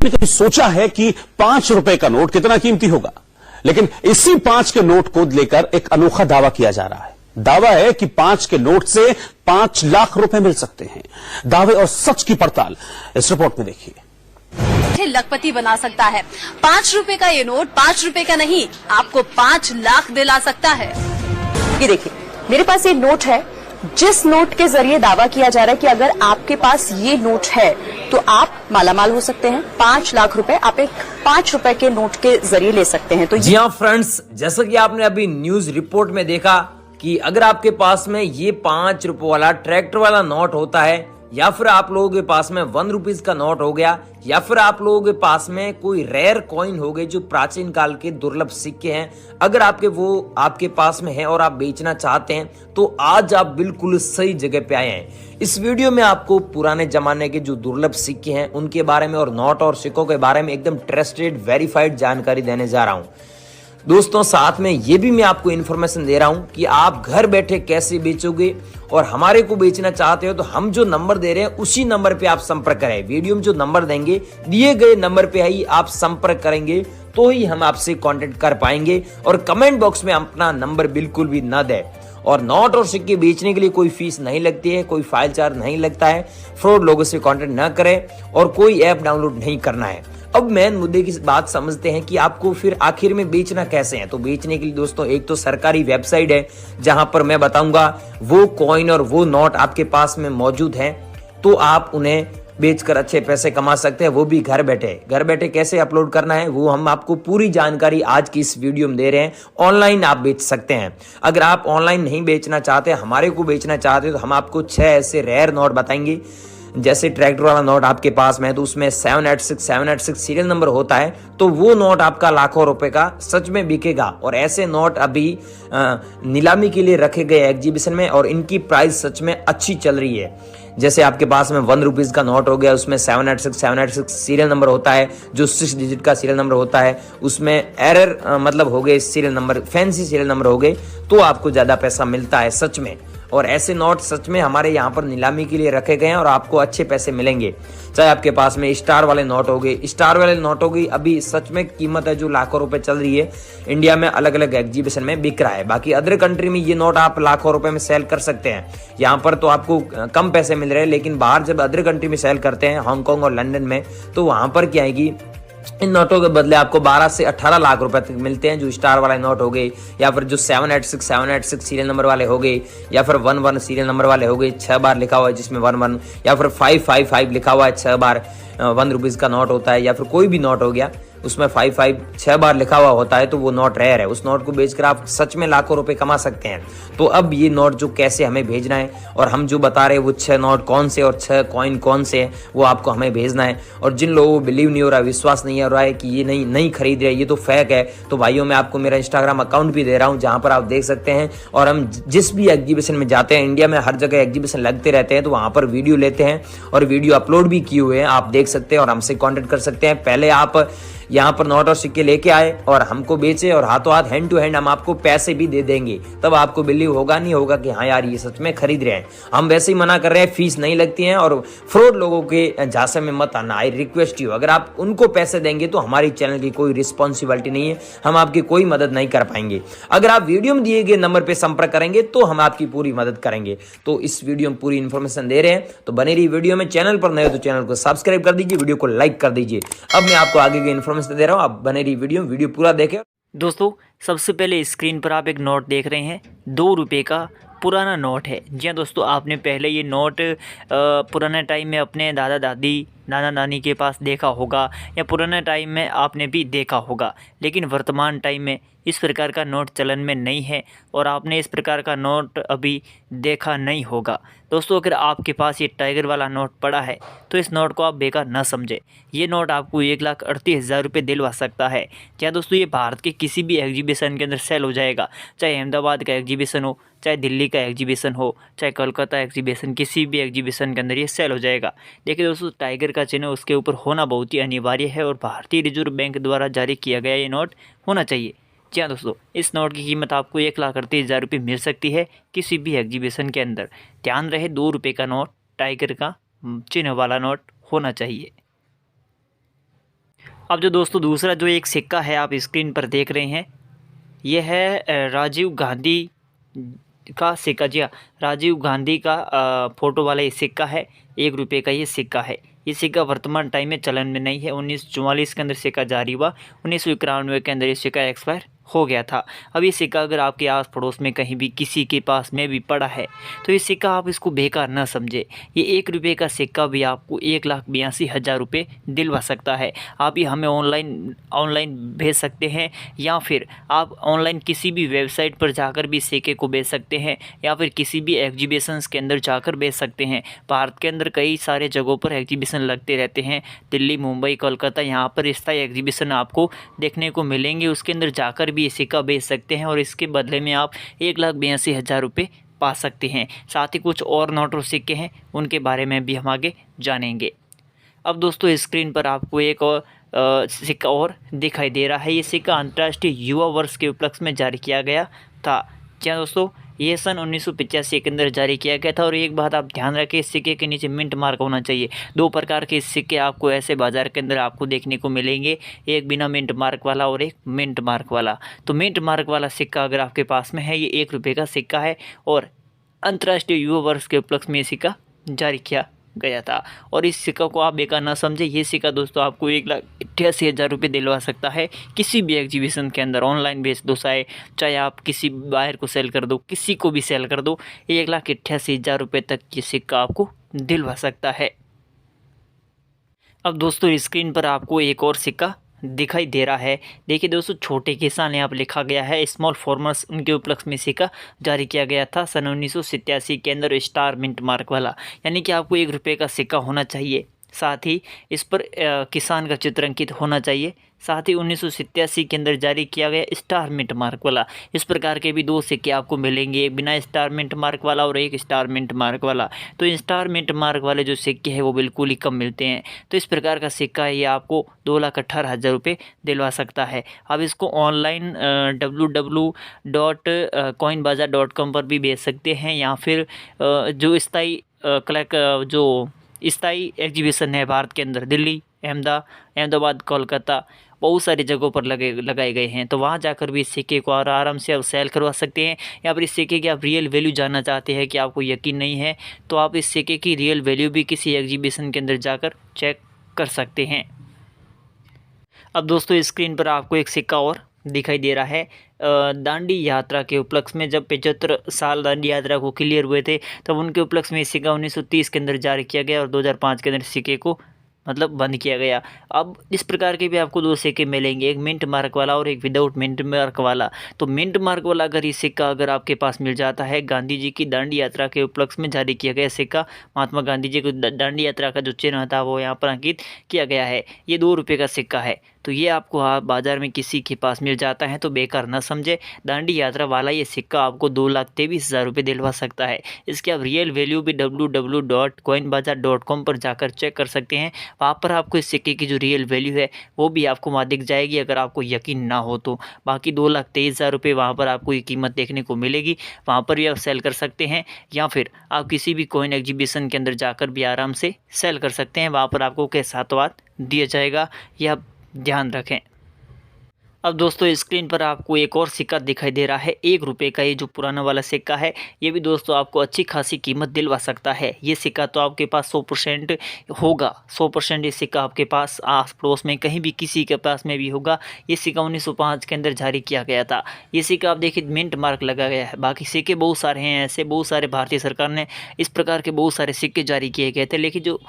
आपने कभी सोचा है कि 5 रुपए का नोट कितना कीमती होगा? लेकिन इसी 5 के नोट को लेकर एक अनोखा दावा किया जा रहा है। दावा है कि 5 के नोट से 5 लाख रुपए मिल सकते हैं। दावे और सच की पड़ताल इस रिपोर्ट में देखिए। लखपति बना सकता है। 5 रुपए का ये नोट 5 रुपए का नहीं, आपको 5 लाख दिला सकता है। ये देखिए, मेरे पास ये नोट है, जिस नोट के जरिए दावा किया जा रहा है कि अगर आपके पास ये नोट है तो आप मालामाल हो सकते हैं। 5 लाख रुपए आप एक 5 रुपए के नोट के जरिए ले सकते हैं। तो जी हाँ फ्रेंड्स, जैसा कि आपने अभी न्यूज रिपोर्ट में देखा कि अगर आपके पास में ये 5 रुपए वाला ट्रैक्टर वाला नोट होता है, या फिर आप लोगों के पास में 1 रुपीज का नोट हो गया, या फिर आप लोगों के पास में कोई रेयर कॉइन हो गए जो प्राचीन काल के दुर्लभ सिक्के हैं, अगर आपके पास में है और आप बेचना चाहते हैं तो आज आप बिल्कुल सही जगह पे आए हैं। इस वीडियो में आपको पुराने जमाने के जो दुर्लभ सिक्के हैं उनके बारे में और नोट और सिक्कों के बारे में एकदम ट्रस्टेड वेरीफाइड जानकारी देने जा रहा हूं। दोस्तों साथ में ये भी मैं आपको इन्फॉर्मेशन दे रहा हूं कि आप घर बैठे कैसे बेचोगे, और हमारे को बेचना चाहते हो तो हम जो नंबर दे रहे हैं उसी नंबर पे आप संपर्क करें। वीडियो में जो नंबर देंगे, दिए गए नंबर पे ही आप संपर्क करेंगे तो ही हम आपसे कांटेक्ट कर पाएंगे। और कमेंट बॉक्स में अपना नंबर बिल्कुल भी न दें। और नोट और सिक्के बेचने के लिए कोई फीस नहीं लगती है, कोई फाइल चार्ज नहीं लगता है। फ्रॉड लोगों से कांटेक्ट न करें और कोई ऐप डाउनलोड नहीं करना है। अब मेन मुद्दे की बात समझते हैं कि आपको फिर आखिर में बेचना कैसे है। तो बेचने के लिए दोस्तों एक तो सरकारी वेबसाइट है जहां पर मैं बताऊंगा वो कॉइन और वो नोट आपके पास में मौजूद हैं, तो आप उन्हें बेचकर अच्छे पैसे कमा सकते हैं, वो भी घर बैठे। घर बैठे कैसे अपलोड करना है वो हम आपको पूरी जानकारी आज की इस वीडियो में दे रहे हैं। ऑनलाइन आप बेच सकते हैं। अगर आप ऑनलाइन नहीं बेचना चाहते, हमारे को बेचना चाहते तो हम आपको 6 ऐसे रेयर नोट बताएंगे। जैसे ट्रैक्टर वाला नोट आपके पास में है तो उसमें 786 सीरियल नंबर होता है, तो वो नोट आपका लाखों रुपए का सच में बिकेगा। और ऐसे नोट अभी नीलामी के लिए रखे गए एग्जीबिशन में और इनकी प्राइस सच में अच्छी चल रही है। जैसे आपके पास में 1 रुपीज का नोट हो गया, उसमें 786 सीरियल नंबर होता है, जो 6 डिजिट का सीरियल नंबर होता है। उसमें एरर मतलब हो गए serial number, fancy serial number हो गए, तो आपको ज्यादा पैसा मिलता है सच में। और ऐसे नोट सच में हमारे यहाँ पर नीलामी के लिए रखे गए हैं और आपको अच्छे पैसे मिलेंगे। चाहे आपके पास में स्टार वाले नोट हो गए, स्टार वाले नोटों की अभी सच में कीमत है जो लाखों रुपए चल रही है। इंडिया में अलग अलग एग्जीबिशन में बिक रहा है। बाकी अदर कंट्री में ये नोट आप लाखों रुपए में सेल कर सकते हैं। यहाँ पर तो आपको कम पैसे मिल रहे हैं, लेकिन बाहर जब अदर कंट्री में सेल करते हैं, हांगकांग और लंदन में, तो वहां पर क्या आएगी, इन नोटों के बदले आपको 12 से 18 लाख रुपए तक मिलते हैं। जो स्टार वाले नोट हो गए, या फिर जो 786 सीरियल नंबर वाले हो गए, या फिर 11 सीरियल नंबर वाले हो गए, 6 बार लिखा हुआ है जिसमें 11, या फिर 555 लिखा हुआ है 6 बार 1 रुपीज का नोट होता है, या फिर कोई भी नोट हो गया उसमें 55 6 बार लिखा हुआ होता है, तो वो नोट रेयर है। उस नोट को बेचकर आप सच में लाखों रुपए कमा सकते हैं। तो अब ये नोट जो कैसे हमें भेजना है, और हम जो बता रहे हैं वो 6 नोट कौन से और 6 कॉइन कौन से हैं, वो आपको हमें भेजना है। और जिन लोगों को बिलीव नहीं हो रहा, विश्वास नहीं हो रहा है कि ये नहीं खरीद रहे, ये तो फेक है, तो भाइयों मैं आपको मेरा इंस्टाग्राम अकाउंट भी दे रहा हूँ जहां पर आप देख सकते हैं। और हम जिस भी एग्जीबिशन में जाते हैं, इंडिया में हर जगह एग्जीबिशन लगते रहते हैं, तो वहां पर वीडियो लेते हैं और वीडियो अपलोड भी किए हुए हैं, आप देख सकते हैं और हमसे कॉन्टेक्ट कर सकते हैं। पहले आप यहाँ पर नोट और सिक्के लेके आए और हमको बेचे, और हाथों हाथ हैंड टू हैंड हम आपको पैसे भी दे देंगे, तब आपको बिलीव होगा नहीं होगा कि हाँ यार ये सच में खरीद रहे हैं। हम वैसे ही मना कर रहे हैं, फीस नहीं लगती है, और फ्रॉड लोगों के झांसे में मत आना। आई रिक्वेस्ट यू, अगर आप उनको पैसे देंगे तो हमारी चैनल की कोई रिस्पॉन्सिबिलिटी नहीं है, हम आपकी कोई मदद नहीं कर पाएंगे। अगर आप वीडियो में दिए गए नंबर पर संपर्क करेंगे तो हम आपकी पूरी मदद करेंगे। तो इस वीडियो में पूरी इन्फॉर्मेशन दे रहे हैं, तो बने रही वीडियो में। चैनल पर नए हो तो चैनल को सब्सक्राइब कर दीजिए, वीडियो को लाइक कर दीजिए। अब मैं आपको आगे की इन्फॉर्मेशन दे रहा हूँ, आप बने रही वीडियो पूरा देखें। दोस्तों सबसे पहले स्क्रीन पर आप एक नोट देख रहे हैं, 2 रुपये का पुराना नोट है। जी हाँ दोस्तों, आपने पहले ये नोट पुराने टाइम में अपने दादा दादी नाना नानी के पास देखा होगा, या पुराने टाइम में आपने भी देखा होगा, लेकिन वर्तमान टाइम में इस प्रकार का नोट चलन में नहीं है और आपने इस प्रकार का नोट अभी देखा नहीं होगा। दोस्तों अगर आपके पास ये टाइगर वाला नोट पड़ा है तो इस नोट को आप बेकार ना समझें। ये नोट आपको 1,38,000 रुपये दिलवा सकता है। क्या दोस्तों, ये भारत के किसी भी एग्जीबिशन के अंदर सेल हो जाएगा, चाहे अहमदाबाद का एग्जीबिशन हो, चाहे दिल्ली का एग्जीबिशन हो, चाहे कोलकाता एग्जीबिशन, किसी भी एग्जीबिशन के अंदर ये सेल हो जाएगा। देखिए दोस्तों, टाइगर का चिन्ह उसके ऊपर होना बहुत ही अनिवार्य है और भारतीय रिजर्व बैंक द्वारा जारी किया गया ये नोट होना चाहिए। जी हाँ दोस्तों, इस नोट की कीमत आपको 1,38,000 रुपये मिल सकती है किसी भी एग्जीबिशन के अंदर। ध्यान रहे, 2 रुपये का नोट, टाइगर का चिन्ह वाला नोट होना चाहिए। अब जो दोस्तों दूसरा जो एक सिक्का है आप स्क्रीन पर देख रहे हैं, यह है राजीव गांधी का सिक्का। जी हाँ, राजीव गांधी का फोटो वाला ये सिक्का है, 1 रुपये का ये सिक्का है। ये सिक्का वर्तमान टाइम में चलन में नहीं है। 1944 के अंदर सिक्का जारी हुआ, 1991 के अंदर ये सिक्का एक्सपायर हो गया था। अब ये सिक्का अगर आपके आस पड़ोस में कहीं भी किसी के पास में भी पड़ा है तो ये सिक्का आप इसको बेकार ना समझे। ये 1 रुपये का सिक्का भी आपको 1,82,000 रुपये दिलवा सकता है। आप ये हमें ऑनलाइन भेज सकते हैं, या फिर आप ऑनलाइन किसी भी वेबसाइट पर जाकर भी सिक्के को बेच सकते हैं, या फिर किसी भी एग्जीबिशंस के अंदर जाकर बेच सकते हैं। भारत के अंदर कई सारे जगहों पर एग्जीबिशन लगते रहते हैं, दिल्ली, मुंबई, कोलकाता, यहाँ पर स्थायी एग्जीबिशन आपको देखने को मिलेंगे। उसके अंदर जाकर भी ये सिक्का बेच सकते हैं और इसके बदले में आप 1,82,000 रुपये पा सकते हैं। साथ ही कुछ और नोट और सिक्के हैं, उनके बारे में भी हम आगे जानेंगे। अब दोस्तों स्क्रीन पर आपको एक और सिक्का और दिखाई दे रहा है। ये सिक्का अंतर्राष्ट्रीय युवा वर्ष के उपलक्ष्य में जारी किया गया था। क्या दोस्तों, ये सन 1985 के अंदर जारी किया गया था। और एक बात आप ध्यान रखें, इस सिक्के के नीचे मिंट मार्क होना चाहिए। 2 प्रकार के सिक्के आपको ऐसे बाज़ार के अंदर आपको देखने को मिलेंगे, एक बिना मिंट मार्क वाला और एक मिंट मार्क वाला। तो मिंट मार्क वाला सिक्का अगर आपके पास में है, ये 1 रुपये का सिक्का है और अंतर्राष्ट्रीय युवा वर्ष के उपलक्ष्य में ये सिक्का जारी किया गया था। और इस सिक्का को आप बेकार ना समझे। ये सिक्का दोस्तों आपको 1,88,000 रुपये दिलवा सकता है किसी भी एग्जीबिशन के अंदर। ऑनलाइन बेच दो, चाहे आप किसी बायर को सेल कर दो, किसी को भी सेल कर दो, 1,88,000 रुपये तक ये सिक्का आपको दिलवा सकता है। अब दोस्तों स्क्रीन पर आपको एक और सिक्का दिखाई दे रहा है। देखिए दोस्तों, छोटे किसान यहाँ पर लिखा गया है, स्मॉल फार्मर्स, उनके उपलक्ष्य में सिक्का जारी किया गया था सन 1987 के अंदर, स्टार मिंट मार्क वाला। यानी कि आपको 1 रुपये का सिक्का होना चाहिए, साथ ही इस पर किसान का चित्र अंकित होना चाहिए। साथ ही 1987 के अंदर जारी किया गया स्टार मिंट मार्क वाला। इस प्रकार के भी 2 सिक्के आपको मिलेंगे, एक बिना स्टार मिंट मार्क वाला और एक स्टार मिंट मार्क वाला। तो स्टार मिंट मार्क वाले जो सिक्के हैं वो बिल्कुल ही कम मिलते हैं। तो इस प्रकार का सिक्का है, ये आपको 2,18,000 रुपये दिलवा सकता है। आप इसको ऑनलाइन www.coinbazaar.com पर भी बेच सकते हैं, या फिर जो स्थायी एग्जीबिशन है भारत के अंदर, दिल्ली, अहमदाबाद, कोलकाता, बहुत सारी जगहों पर लगाए गए हैं। तो वहाँ जाकर भी इस सिक्के को आराम से आप सेल करवा सकते हैं। या फिर इस सिक्के की आप रियल वैल्यू जानना चाहते हैं कि आपको यकीन नहीं है, तो आप इस सिक्के की रियल वैल्यू भी किसी एग्जीबिशन के अंदर जाकर चेक कर सकते हैं। अब दोस्तों स्क्रीन पर आपको एक सिक्का और दिखाई दे रहा है। दांडी यात्रा के उपलक्ष्य में, जब 75 साल दांडी यात्रा को क्लियर हुए थे, तब उनके उपलक्ष्य में सिक्का 1930 के अंदर जारी किया गया और 2005 के अंदर सिक्के को बंद किया गया। अब इस प्रकार के भी आपको 2 सिक्के मिलेंगे, एक मिंट मार्क वाला और एक विदाउट मिंट मार्क वाला। तो मिंट मार्क वाला अगर ये सिक्का अगर आपके पास मिल जाता है, गांधी जी की दांडी यात्रा के उपलक्ष्य में जारी किया गया सिक्का, महात्मा गांधी जी को दांडी यात्रा का जो चिन्ह था वो यहाँ पर अंकित किया गया है। ये 2 रुपये का सिक्का है। तो ये आपको बाज़ार में किसी के पास मिल जाता है तो बेकार ना समझे। दांडी यात्रा वाला ये सिक्का आपको 2,23,000 रुपये दिलवा सकता है। इसकी आप रियल वैल्यू भी www.coinbazaar.com पर जाकर चेक कर सकते हैं। वहाँ पर आपको इस सिक्के की जो रियल वैल्यू है वो भी आपको वहाँ दिख जाएगी, अगर आपको यकीन ना हो तो। बाकी 2,23,000 रुपये वहाँ पर आपको ये कीमत देखने को मिलेगी। वहाँ पर भी आप सेल कर सकते हैं, या फिर आप किसी भी कॉइन एग्जीबिशन के अंदर जाकर भी आराम से सेल कर सकते हैं। वहाँ पर आपको के साथ दिया जाएगा, यह ध्यान रखें। अब दोस्तों स्क्रीन पर आपको एक और सिक्का दिखाई दे रहा है, 1 रुपये का। ये जो पुराना वाला सिक्का है, ये भी दोस्तों आपको अच्छी खासी कीमत दिलवा सकता है। ये सिक्का तो आपके पास 100% होगा, 100% ये सिक्का आपके पास आस पड़ोस में कहीं भी किसी के पास में भी होगा। ये सिक्का 1905 के अंदर जारी किया गया था। ये सिक्का आप देखिए मिंट मार्क लगा गया है। बाकी सिक्के बहुत सारे हैं ऐसे, बहुत सारे भारतीय सरकार ने इस प्रकार के बहुत सारे सिक्के जारी किए गए थे, लेकिन जो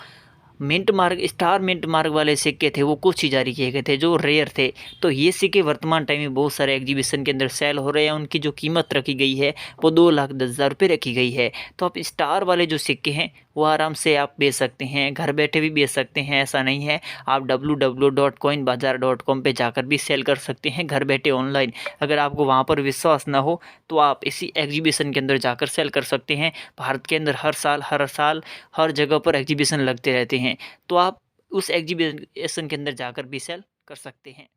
mint mark, star mint mark वाले सिक्के थे वो कुछ ही जारी किए गए थे जो रेयर थे। तो ये सिक्के वर्तमान टाइम में बहुत सारे एग्जीबिशन के अंदर सेल हो रहे हैं। उनकी जो कीमत रखी गई है वो 2,10,000 रुपये रखी गई है। तो आप स्टार वाले जो सिक्के हैं वो आराम से आप बेच सकते हैं, घर बैठे भी बेच सकते हैं, ऐसा नहीं है। आप www.coinbazaar.com पे जाकर भी सेल कर सकते हैं घर बैठे ऑनलाइन। अगर आपको वहाँ पर विश्वास ना हो तो आप इसी एग्जीबिशन के अंदर जाकर सेल कर सकते हैं। भारत के अंदर हर साल हर जगह पर एग्जीबिशन लगते रहते हैं, तो आप उस एग्जीबिशन के अंदर जाकर भी सेल कर सकते हैं।